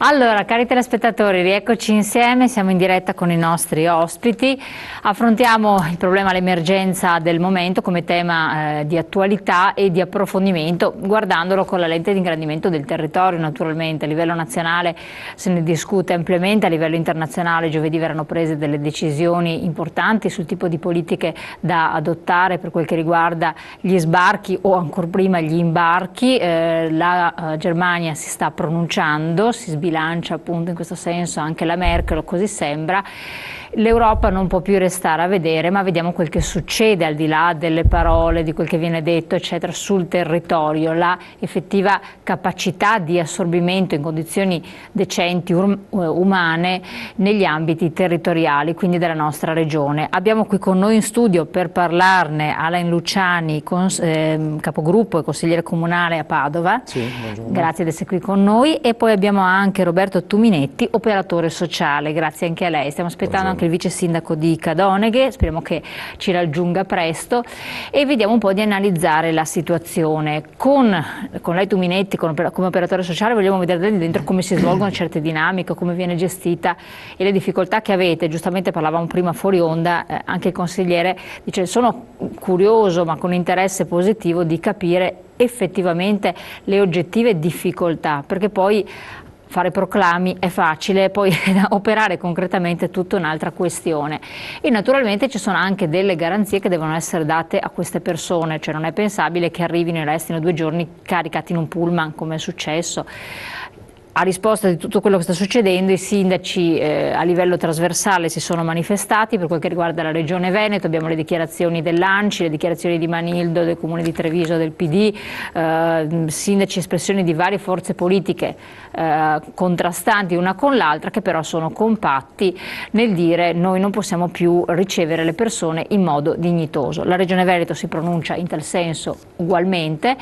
Allora, cari telespettatori, rieccoci insieme, siamo in diretta con i nostri ospiti, affrontiamo il problema, l'emergenza del momento come tema di attualità e di approfondimento, guardandolo con la lente di ingrandimento del territorio naturalmente. A livello nazionale se ne discute ampiamente, a livello internazionale giovedì verranno prese delle decisioni importanti sul tipo di politiche da adottare per quel che riguarda gli sbarchi o ancor prima gli imbarchi. La Germania si sta pronunciando, si sbilancia appunto in questo senso anche la Merkel, così sembra. L'Europa non può più restare a vedere, ma vediamo quel che succede al di là delle parole, di quel che viene detto eccetera sul territorio, la effettiva capacità di assorbimento in condizioni decenti, umane negli ambiti territoriali, quindi della nostra regione. Abbiamo qui con noi in studio per parlarne Alain Luciani, capogruppo e consigliere comunale a Padova. Sì, grazie di essere qui con noi, e poi abbiamo anche Roberto Tuminetti, operatore sociale, grazie anche a lei. Stiamo aspettando anche il vice sindaco di Cadoneghe, speriamo che ci raggiunga presto, e vediamo un po' di analizzare la situazione. Con lei Tuminetti, come operatore sociale, vogliamo vedere dentro come si svolgono certe dinamiche, come viene gestita e le difficoltà che avete. Giustamente parlavamo prima fuori onda, anche il consigliere dice: sono curioso ma con interesse positivo di capire effettivamente le oggettive difficoltà, perché poi fare proclami è facile, poi operare concretamente è tutta un'altra questione. E naturalmente ci sono anche delle garanzie che devono essere date a queste persone, cioè non è pensabile che arrivino e restino 2 giorni caricati in un pullman come è successo. A risposta di tutto quello che sta succedendo, i sindaci a livello trasversale si sono manifestati. Per quel che riguarda la Regione Veneto abbiamo le dichiarazioni dell'ANCI, le dichiarazioni di Manildo, del Comune di Treviso, del PD, sindaci, espressioni di varie forze politiche contrastanti una con l'altra, che però sono compatti nel dire: noi non possiamo più ricevere le persone in modo dignitoso. La Regione Veneto si pronuncia in tal senso ugualmente,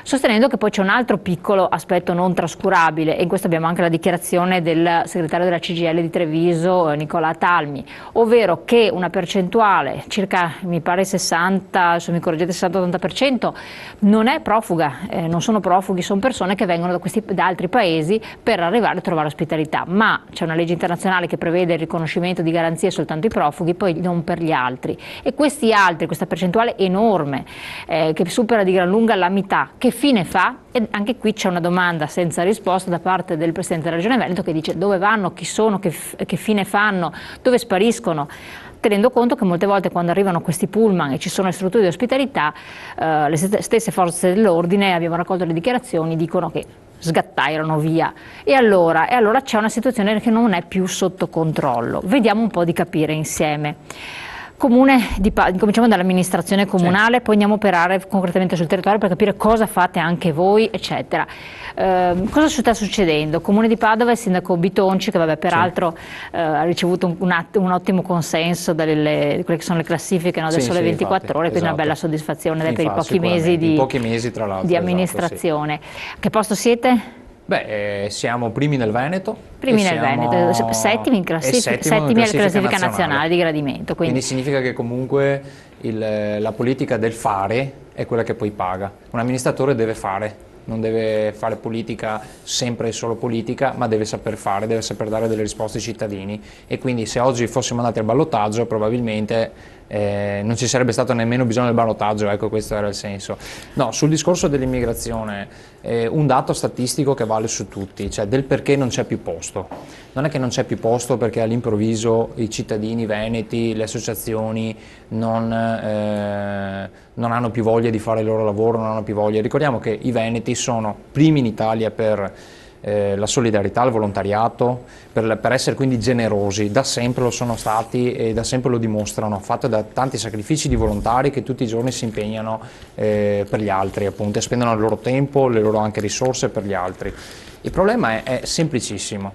sostenendo che poi c'è un altro piccolo aspetto non trascurabile, e in questo abbiamo anche la dichiarazione del segretario della CGIL di Treviso, Nicola Talmi, ovvero che una percentuale, circa mi pare 60, se mi correggete 60-80%, non è profuga, non sono profughi, sono persone che vengono da altri paesi per arrivare a trovare ospitalità, ma c'è una legge internazionale che prevede il riconoscimento di garanzie soltanto ai profughi, poi non per gli altri, e questi altri, questa percentuale enorme che supera di gran lunga la metà, che fine fa? E anche qui c'è una domanda senza risposta da parte del Presidente della Regione Veneto, che dice: dove vanno, chi sono, che fine fanno, dove spariscono? Tenendo conto che molte volte quando arrivano questi pullman e ci sono le strutture di ospitalità, le stesse forze dell'ordine, abbiamo raccolto le dichiarazioni, dicono che sgattairano via. E allora c'è una situazione che non è più sotto controllo. Vediamo un po' di capire insieme. Cominciamo dall'amministrazione comunale, poi andiamo a operare concretamente sul territorio per capire cosa fate anche voi, eccetera. Cosa sta succedendo? Comune di Padova, il sindaco Bitonci, che vabbè, peraltro ha ricevuto un ottimo consenso dalle quelle che sono le classifiche, no, del Sole 24 Ore, quindi una bella soddisfazione per i pochi mesi di amministrazione. Sì. Che posto siete? Beh, siamo primi nel Veneto. Settimi alla classifica nazionale di gradimento. Quindi significa che comunque la politica del fare è quella che poi paga. Un amministratore deve fare, non deve fare politica sempre e solo politica, ma deve saper fare, deve saper dare delle risposte ai cittadini, e quindi se oggi fossimo andati al ballottaggio probabilmente non ci sarebbe stato nemmeno bisogno del ballottaggio, ecco, questo era il senso. No, sul discorso dell'immigrazione, un dato statistico che vale su tutti, cioè del perché non c'è più posto. Non è che non c'è più posto perché all'improvviso i cittadini veneti, le associazioni non hanno più voglia di fare il loro lavoro, non hanno più voglia. Ricordiamo che i veneti sono primi in Italia per la solidarietà, il volontariato, per essere quindi generosi. Da sempre lo sono stati e da sempre lo dimostrano, fatto da tanti sacrifici di volontari che tutti i giorni si impegnano per gli altri, appunto, e spendono il loro tempo, le loro anche risorse per gli altri. Il problema è semplicissimo: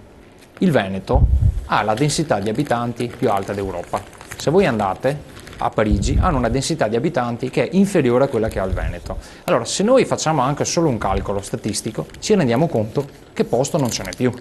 il Veneto ha la densità di abitanti più alta d'Europa. Se voi andate a Parigi, hanno una densità di abitanti che è inferiore a quella che ha il Veneto. Allora, se noi facciamo anche solo un calcolo statistico, ci rendiamo conto che posto non ce n'è più.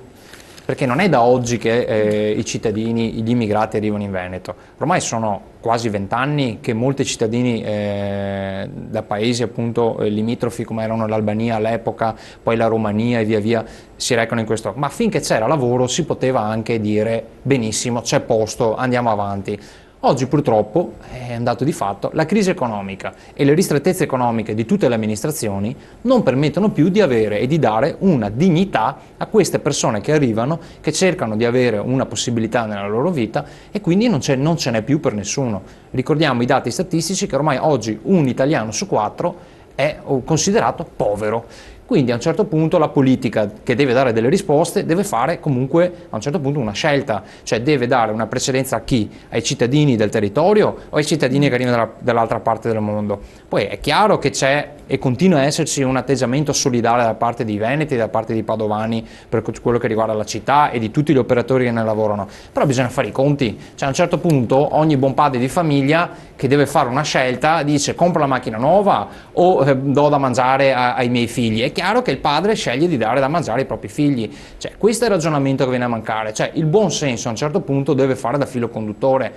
Perché non è da oggi che i cittadini, gli immigrati arrivano in Veneto. Ormai sono quasi 20 anni che molti cittadini da paesi appunto limitrofi come erano l'Albania all'epoca, poi la Romania e via via si recano in questo, ma finché c'era lavoro si poteva anche dire benissimo, c'è posto, andiamo avanti. Oggi purtroppo, è un dato di fatto, la crisi economica e le ristrettezze economiche di tutte le amministrazioni non permettono più di avere e di dare una dignità a queste persone che arrivano, che cercano di avere una possibilità nella loro vita e quindi non ce n'è più per nessuno. Ricordiamo i dati statistici che ormai oggi un italiano su 4 è considerato povero. Quindi a un certo punto la politica, che deve dare delle risposte, deve fare comunque a un certo punto una scelta, cioè deve dare una precedenza a chi? Ai cittadini del territorio o ai cittadini che arrivano dall'altra parte del mondo? Poi è chiaro che c'è e continua a esserci un atteggiamento solidale da parte di veneti, da parte di padovani per quello che riguarda la città e di tutti gli operatori che ne lavorano, però bisogna fare i conti, cioè a un certo punto ogni buon padre di famiglia che deve fare una scelta dice compro la macchina nuova o do da mangiare ai miei figli. È chiaro che il padre sceglie di dare da mangiare ai propri figli, cioè questo è il ragionamento che viene a mancare, cioè il buon senso a un certo punto deve fare da filo conduttore.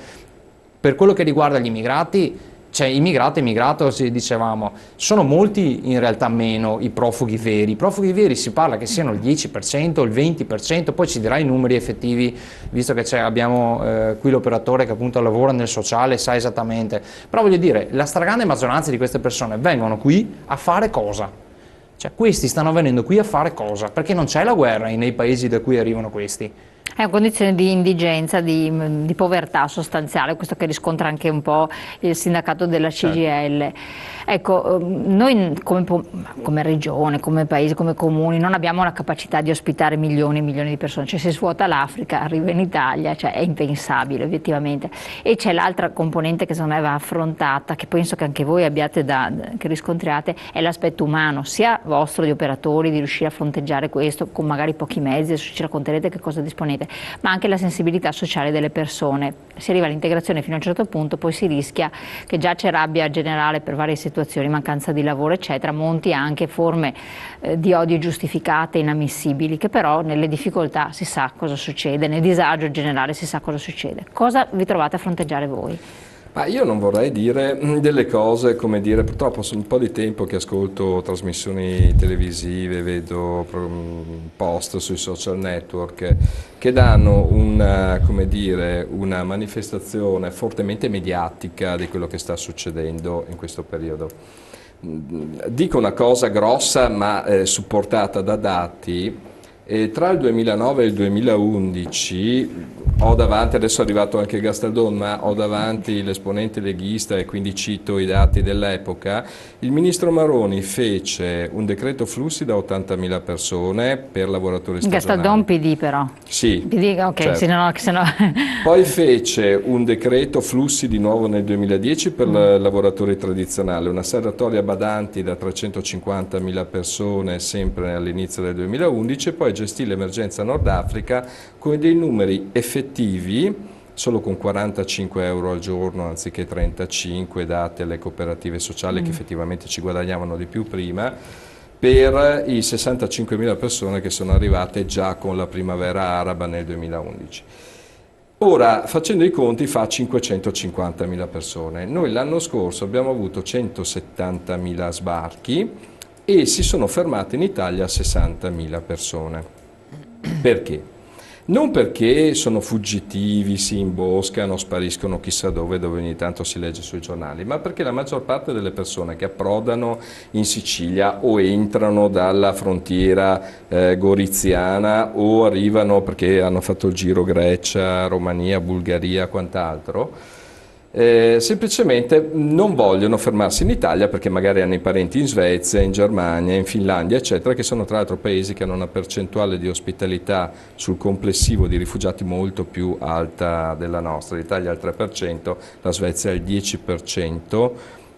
Per quello che riguarda gli immigrati, cioè immigrato e immigrato, dicevamo, sono molti in realtà meno i profughi veri. I profughi veri si parla che siano il 10%, il 20%, poi ci dirà i numeri effettivi, visto che abbiamo qui l'operatore che appunto lavora nel sociale, sa esattamente. Però voglio dire, la stragrande maggioranza di queste persone vengono qui a fare cosa? Cioè questi stanno venendo qui a fare cosa? Perché non c'è la guerra nei paesi da cui arrivano questi. È una condizione di indigenza, di povertà sostanziale, questo che riscontra anche un po' il sindacato della CGIL. Ecco, noi come regione, come paese, come comuni non abbiamo la capacità di ospitare milioni e milioni di persone, cioè se svuota l'Africa arriva in Italia, cioè è impensabile obiettivamente. E c'è l'altra componente che secondo me va affrontata, che penso che anche voi abbiate che riscontriate, è l'aspetto umano, sia vostro di operatori, di riuscire a fronteggiare questo con magari pochi mezzi, adesso ci racconterete che cosa disponete, ma anche la sensibilità sociale delle persone. Si arriva all'integrazione fino a un certo punto, poi si rischia che già c'è rabbia generale per varie situazioni, mancanza di lavoro eccetera, monti anche forme di odio giustificate, inammissibili, che però nelle difficoltà si sa cosa succede, nel disagio generale si sa cosa succede. Cosa vi trovate a fronteggiare voi? Ma io non vorrei dire delle cose, come dire, purtroppo sono un po' di tempo che ascolto trasmissioni televisive, vedo post sui social network che danno come dire, una manifestazione fortemente mediatica di quello che sta succedendo in questo periodo. Dico una cosa grossa ma supportata da dati. Tra il 2009 e il 2011 ho davanti, adesso è arrivato anche Gastaldon, ma ho davanti l'esponente leghista e quindi cito i dati dell'epoca, il ministro Maroni fece un decreto flussi da 80.000 persone per lavoratori stagionali. Gastaldon PD però? Sì. PD, ok, certo. se no. Poi fece un decreto flussi di nuovo nel 2010 per lavoratori tradizionali, una serratoria badanti da 350.000 persone sempre all'inizio del 2011 e poi gestì l'emergenza Nord Africa con dei numeri effettivi, solo con 45 euro al giorno anziché 35 date alle cooperative sociali che effettivamente ci guadagnavano di più prima, per i 65.000 persone che sono arrivate già con la primavera araba nel 2011. Ora, facendo i conti, fa 550.000 persone. Noi l'anno scorso abbiamo avuto 170.000 sbarchi e si sono fermate in Italia 60.000 persone. Perché? Non perché sono fuggitivi, si imboscano, spariscono chissà dove ogni tanto si legge sui giornali, ma perché la maggior parte delle persone che approdano in Sicilia o entrano dalla frontiera goriziana o arrivano perché hanno fatto il giro Grecia, Romania, Bulgaria, quant'altro, semplicemente non vogliono fermarsi in Italia perché magari hanno i parenti in Svezia, in Germania, in Finlandia eccetera, che sono tra l'altro paesi che hanno una percentuale di ospitalità sul complessivo di rifugiati molto più alta della nostra. L'Italia ha il 3%, la Svezia ha il 10%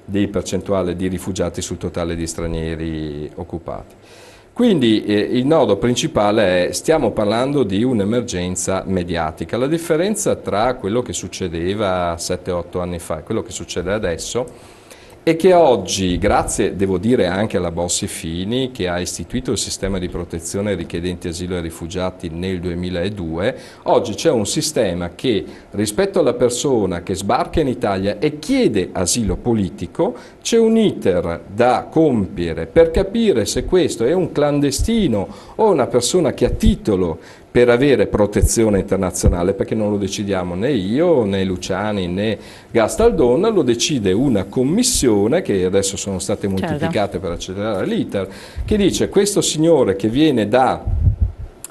di percentuale di rifugiati sul totale di stranieri occupati. Quindi il nodo principale è, stiamo parlando di un'emergenza mediatica. La differenza tra quello che succedeva 7-8 anni fa e quello che succede adesso e che oggi, grazie devo dire anche alla Bossi-Fini, che ha istituito il sistema di protezione ai richiedenti asilo e rifugiati nel 2002, oggi c'è un sistema che rispetto alla persona che sbarca in Italia e chiede asilo politico, c'è un iter da compiere per capire se questo è un clandestino o una persona che ha titolo per avere protezione internazionale, perché non lo decidiamo né io, né Luciani, né Gastaldon, lo decide una commissione, che adesso sono state moltiplicate per accelerare l'iter, che dice questo signore che viene da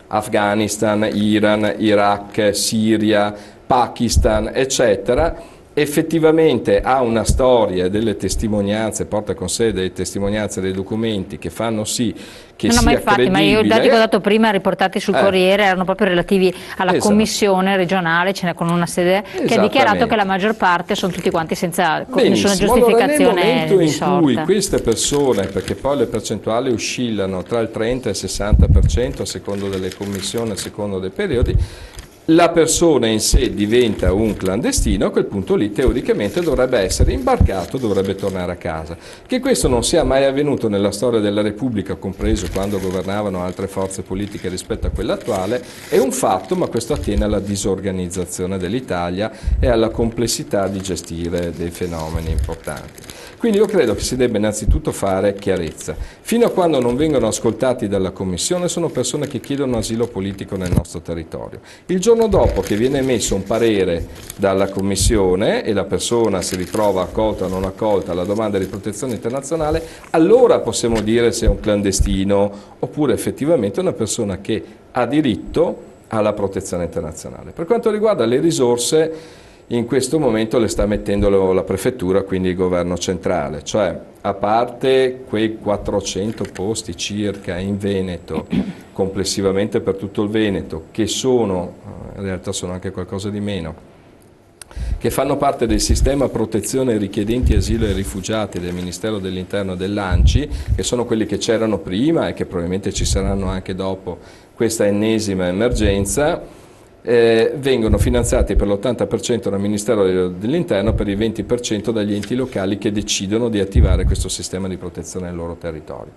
Afghanistan, Iran, Iraq, Siria, Pakistan, eccetera, effettivamente ha una storia, delle testimonianze, porta con sé delle testimonianze, dei documenti che fanno sì che no, sia ma infatti, credibile. ma io i dati che ho dato prima riportati sul Corriere erano proprio relativi alla commissione regionale, ce n'è con una sede che ha dichiarato che la maggior parte sono tutti quanti senza nessuna giustificazione. Allora, nel momento in sorta. cui queste persone, perché poi le percentuali oscillano tra il 30 e il 60% a secondo delle commissioni, a secondo dei periodi, la persona in sé diventa un clandestino, a quel punto lì teoricamente dovrebbe essere imbarcato, dovrebbe tornare a casa. Che questo non sia mai avvenuto nella storia della Repubblica, compreso quando governavano altre forze politiche rispetto a quella attuale, è un fatto, ma questo attiene alla disorganizzazione dell'Italia e alla complessità di gestire dei fenomeni importanti. Quindi io credo che si debba innanzitutto fare chiarezza. Fino a quando non vengono ascoltati dalla Commissione sono persone che chiedono asilo politico nel nostro territorio. Il giorno dopo che viene emesso un parere dalla Commissione e la persona si ritrova accolta o non accolta alla domanda di protezione internazionale, allora possiamo dire se è un clandestino oppure effettivamente una persona che ha diritto alla protezione internazionale. Per quanto riguarda le risorse, in questo momento le sta mettendo la prefettura, quindi il governo centrale, cioè a parte quei 400 posti circa in Veneto, complessivamente per tutto il Veneto, che sono, in realtà sono anche qualcosa di meno, che fanno parte del sistema protezione richiedenti asilo e rifugiati del Ministero dell'Interno e dell'ANCI, che sono quelli che c'erano prima e che probabilmente ci saranno anche dopo questa ennesima emergenza, vengono finanziati per l'80% dal Ministero dell'Interno, per il 20% dagli enti locali che decidono di attivare questo sistema di protezione nel loro territorio.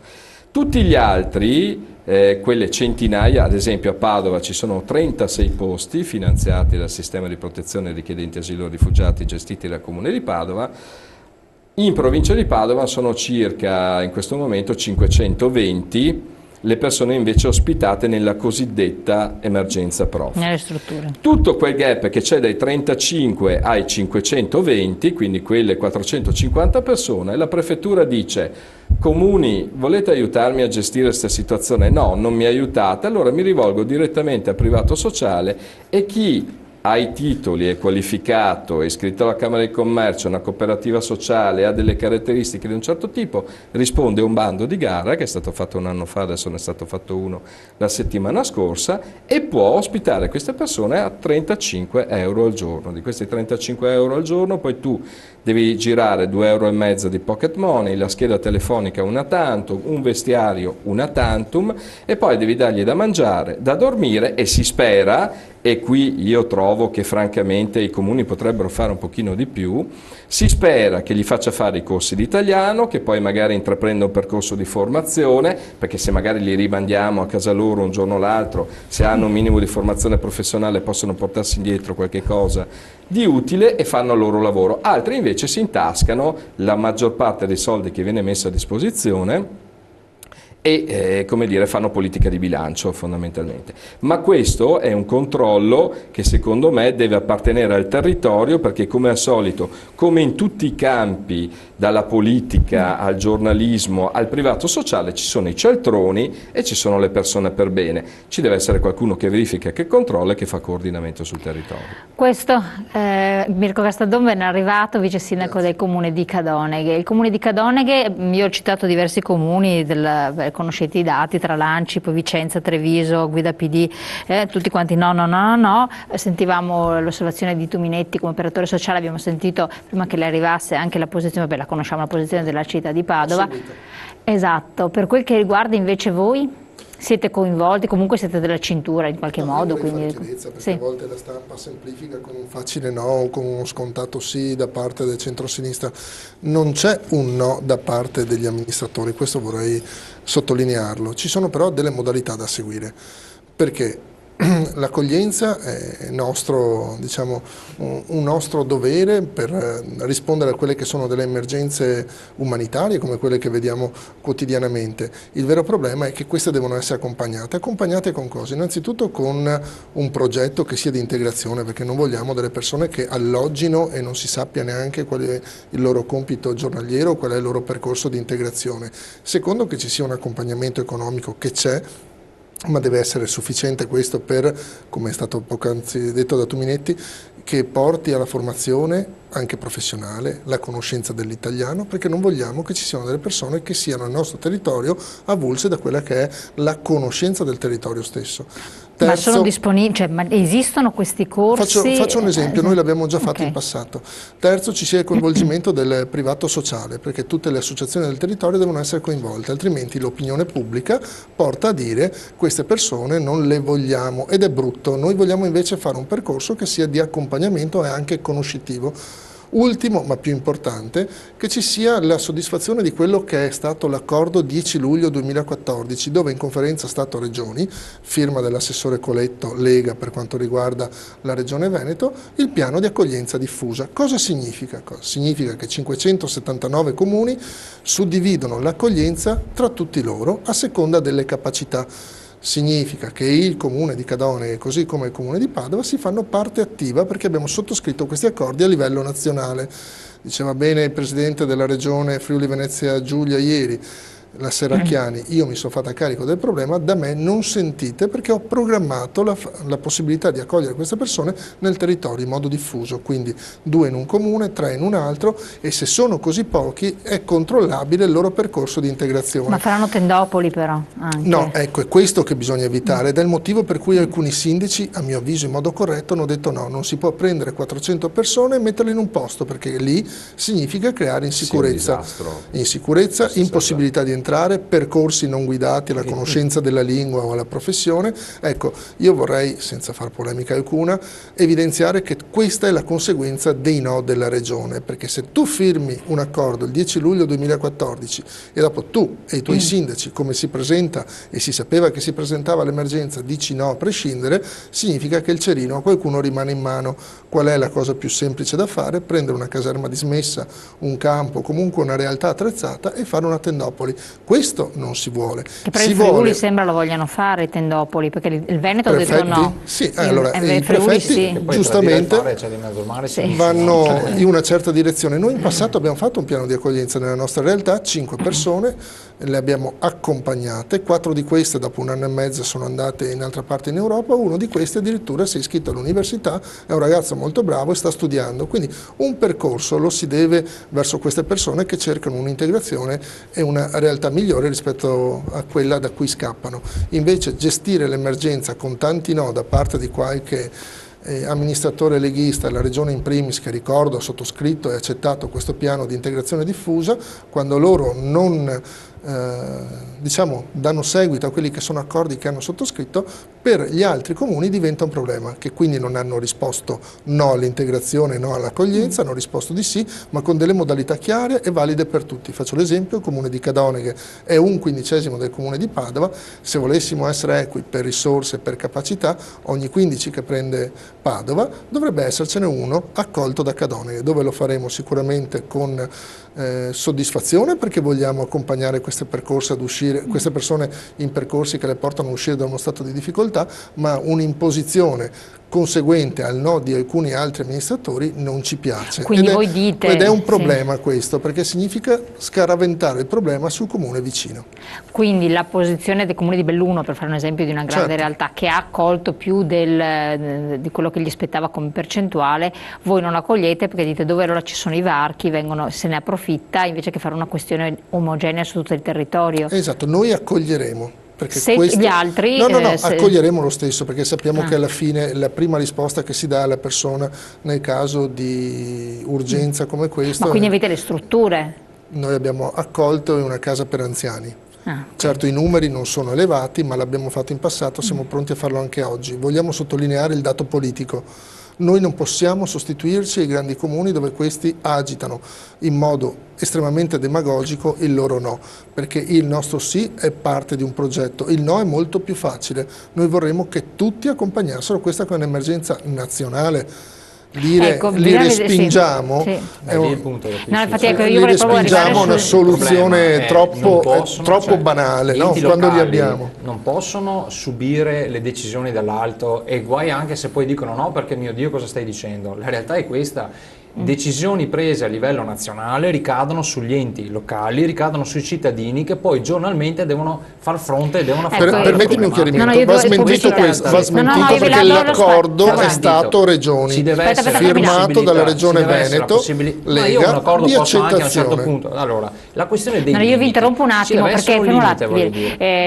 Tutti gli altri, quelle centinaia, ad esempio a Padova ci sono 36 posti finanziati dal sistema di protezione richiedenti asilo e rifugiati gestiti dal Comune di Padova. In provincia di Padova sono circa, in questo momento, 520 le persone invece ospitate nella cosiddetta emergenza profughi. Nelle strutture. Tutto quel gap che c'è dai 35 ai 520, quindi quelle 450 persone, la prefettura dice: comuni, volete aiutarmi a gestire questa situazione? No, non mi aiutate, allora mi rivolgo direttamente al privato sociale e chi ha i titoli, è qualificato, è iscritto alla Camera di Commercio, una cooperativa sociale, ha delle caratteristiche di un certo tipo, risponde a un bando di gara che è stato fatto un anno fa, adesso ne è stato fatto uno la settimana scorsa, e può ospitare queste persone a 35 euro al giorno. Di questi 35 euro al giorno poi tu devi girare 2,5 euro di pocket money, la scheda telefonica una tantum, un vestiario una tantum, e poi devi dargli da mangiare, da dormire, e si spera, e qui io trovo che francamente i comuni potrebbero fare un pochino di più, si spera che gli faccia fare i corsi di italiano, che poi magari intraprenda un percorso di formazione, perché se magari li rimandiamo a casa loro un giorno o l'altro, se hanno un minimo di formazione professionale possono portarsi indietro qualche cosa di utile e fanno il loro lavoro. Altri invece si intascano la maggior parte dei soldi che viene messa a disposizione e come dire, fanno politica di bilancio fondamentalmente. Ma questo è un controllo che secondo me deve appartenere al territorio, perché come al solito, come in tutti i campi, dalla politica al giornalismo al privato sociale, ci sono i cialtroni e ci sono le persone per bene. Ci deve essere qualcuno che verifica, che controlla e che fa coordinamento sul territorio. Questo, Mirko Gastaldon è arrivato, vice sindaco del comune di Cadoneghe. Il comune di Cadoneghe, io ho citato diversi comuni, conoscete i dati, tra l'Anci, poi Vicenza, Treviso, Guida PD, tutti quanti no. Sentivamo l'osservazione di Tuminetti come operatore sociale, abbiamo sentito prima che le arrivasse anche la posizione, la conosciamo, la posizione della città di Padova. Esatto, per quel che riguarda invece voi? Siete coinvolti, comunque siete della cintura in qualche modo? Quindi... chiarezza, perché a volte la stampa semplifica con un facile no o con uno scontato sì da parte del centro-sinistra. Non c'è un no da parte degli amministratori, questo vorrei sottolinearlo. Ci sono però delle modalità da seguire, perché l'accoglienza è nostro, diciamo, un nostro dovere per rispondere a quelle che sono delle emergenze umanitarie come quelle che vediamo quotidianamente. Il vero problema è che queste devono essere accompagnate con cosa? Innanzitutto con un progetto che sia di integrazione, perché non vogliamo delle persone che alloggino e non si sappia neanche qual è il loro compito giornaliero, qual è il loro percorso di integrazione. Secondo, che ci sia un accompagnamento economico che c'è, ma deve essere sufficiente questo per, come è stato poc'anzi detto da Tuminetti, che porti alla formazione anche professionale, la conoscenza dell'italiano, perché non vogliamo che ci siano delle persone che siano al nostro territorio avulse da quella che è la conoscenza del territorio stesso. Terzo, ma sono disponibili, cioè, ma esistono questi corsi? Faccio un esempio, noi l'abbiamo già fatto in passato. Terzo, ci sia il coinvolgimento del privato sociale, perché tutte le associazioni del territorio devono essere coinvolte, altrimenti l'opinione pubblica porta a dire queste persone non le vogliamo, ed è brutto. Noi vogliamo invece fare un percorso che sia di accompagnamento e anche conoscitivo. Ultimo, ma più importante, che ci sia la soddisfazione di quello che è stato l'accordo 10 luglio 2014, dove in conferenza Stato-Regioni, firma dell'assessore Coletto, Lega per quanto riguarda la Regione Veneto, il piano di accoglienza diffusa. Cosa significa? Significa che 579 comuni suddividono l'accoglienza tra tutti loro a seconda delle capacità. Significa che il comune di Cadone, così come il comune di Padova, si fanno parte attiva perché abbiamo sottoscritto questi accordi a livello nazionale. Diceva bene il presidente della regione Friuli Venezia Giulia ieri, la Serracchiani, io mi sono fatta carico del problema, da me non sentite perché ho programmato la possibilità di accogliere queste persone nel territorio in modo diffuso, quindi 2 in un comune, 3 in un altro, e se sono così pochi è controllabile il loro percorso di integrazione. Ma faranno tendopoli però? Anche. No, ecco, è questo che bisogna evitare ed è il motivo per cui alcuni sindaci, a mio avviso in modo corretto, hanno detto no, non si può prendere 400 persone e metterle in un posto, perché lì significa creare insicurezza, impossibilità di entrare, percorsi non guidati alla conoscenza della lingua o alla professione. Ecco, io vorrei, senza far polemica alcuna, evidenziare che questa è la conseguenza dei no della Regione, perché se tu firmi un accordo il 10 luglio 2014 e dopo tu e i tuoi sindaci, come si presenta e si sapeva che si presentava l'emergenza, dici no a prescindere, significa che il cerino a qualcuno rimane in mano. Qual è la cosa più semplice da fare? Prendere una caserma dismessa, un campo, comunque una realtà attrezzata e fare una tendopoli. Questo non si vuole. Che per il Friuli sembra lo vogliano fare i tendopoli, perché il Veneto ha detto no. Sì, allora i prefetti giustamente vanno in una certa direzione. Noi in passato abbiamo fatto un piano di accoglienza nella nostra realtà, 5 persone, le abbiamo accompagnate, 4 di queste dopo 1 anno e mezzo sono andate in altra parte in Europa, uno di questi addirittura si è iscritto all'università, è un ragazzo molto bravo e sta studiando, quindi un percorso lo si deve verso queste persone che cercano un'integrazione e una realtà migliore rispetto a quella da cui scappano. Invece gestire l'emergenza con tanti no da parte di qualche amministratore leghista, la regione in primis, che ricordo ha sottoscritto e accettato questo piano di integrazione diffusa, quando loro non diciamo, danno seguito a quelli che sono accordi che hanno sottoscritto, per gli altri comuni diventa un problema, che quindi non hanno risposto no all'integrazione, no all'accoglienza, hanno risposto di sì, ma con delle modalità chiare e valide per tutti. Faccio l'esempio, il comune di Cadone, che è 1/15 del comune di Padova, se volessimo essere equi per risorse e per capacità, ogni 15 che prende Padova dovrebbe essercene uno accolto da Cadone, dove lo faremo sicuramente con soddisfazione, perché vogliamo accompagnare queste persone in percorsi che le portano a uscire da uno stato di difficoltà, ma un'imposizione conseguente al no di alcuni altri amministratori non ci piace. Quindi voi dite, ed è un problema questo, perché significa scaraventare il problema sul comune vicino. Quindi la posizione del comune di Belluno, per fare un esempio di una grande realtà che ha accolto più di quello che gli spettava come percentuale, voi non accogliete perché dite dove allora ci sono i varchi, se ne approfitta, invece che fare una questione omogenea su tutto il territorio. Esatto, noi accoglieremo. Perché gli altri accoglieremo lo stesso, perché sappiamo che alla fine la prima risposta che si dà alla persona nel caso di urgenza come questo. Ma quindi avete le strutture? Noi abbiamo accolto in una casa per anziani. Certo, i numeri non sono elevati, ma l'abbiamo fatto in passato, siamo pronti a farlo anche oggi. Vogliamo sottolineare il dato politico. Noi non possiamo sostituirci ai grandi comuni dove questi agitano in modo estremamente demagogico il loro no, perché il nostro sì è parte di un progetto, il no è molto più facile. Noi vorremmo che tutti accompagnassero questa che è un'emergenza nazionale. Dire li respingiamo è una soluzione troppo banale, no? Quando li abbiamo. Non possono subire le decisioni dall'alto, e guai anche se poi dicono no perché mio Dio cosa stai dicendo. La realtà è questa. Decisioni prese a livello nazionale ricadono sugli enti locali, ricadono sui cittadini che poi giornalmente devono far fronte e devono affrontare. Permettimi un chiarimento, va smentito questo, va smentito perché l'accordo è stato regioni, firmato dalla regione Veneto, Lega, un accordo di posso anche a un accettazione. certo punto. Allora, la questione dei limiti. Io vi interrompo un attimo perché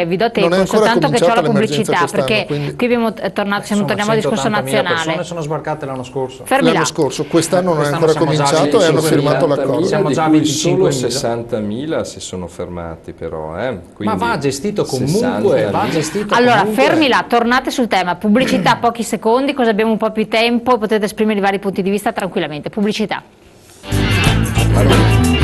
vi do tempo, soltanto che c'ho la pubblicità, perché qui torniamo al discorso nazionale. Le persone sono sbarcate l'anno scorso. L'anno scorso, quest'anno non è ancora cominciato e hanno firmato l'accordo. Siamo già a 25.000. Solo 60.000 si sono fermati però. Ma va gestito comunque. Allora, fermi là, tornate sul tema. Pubblicità, pochi secondi, così abbiamo un po' più tempo e potete esprimere i vari punti di vista tranquillamente. Pubblicità. Allora.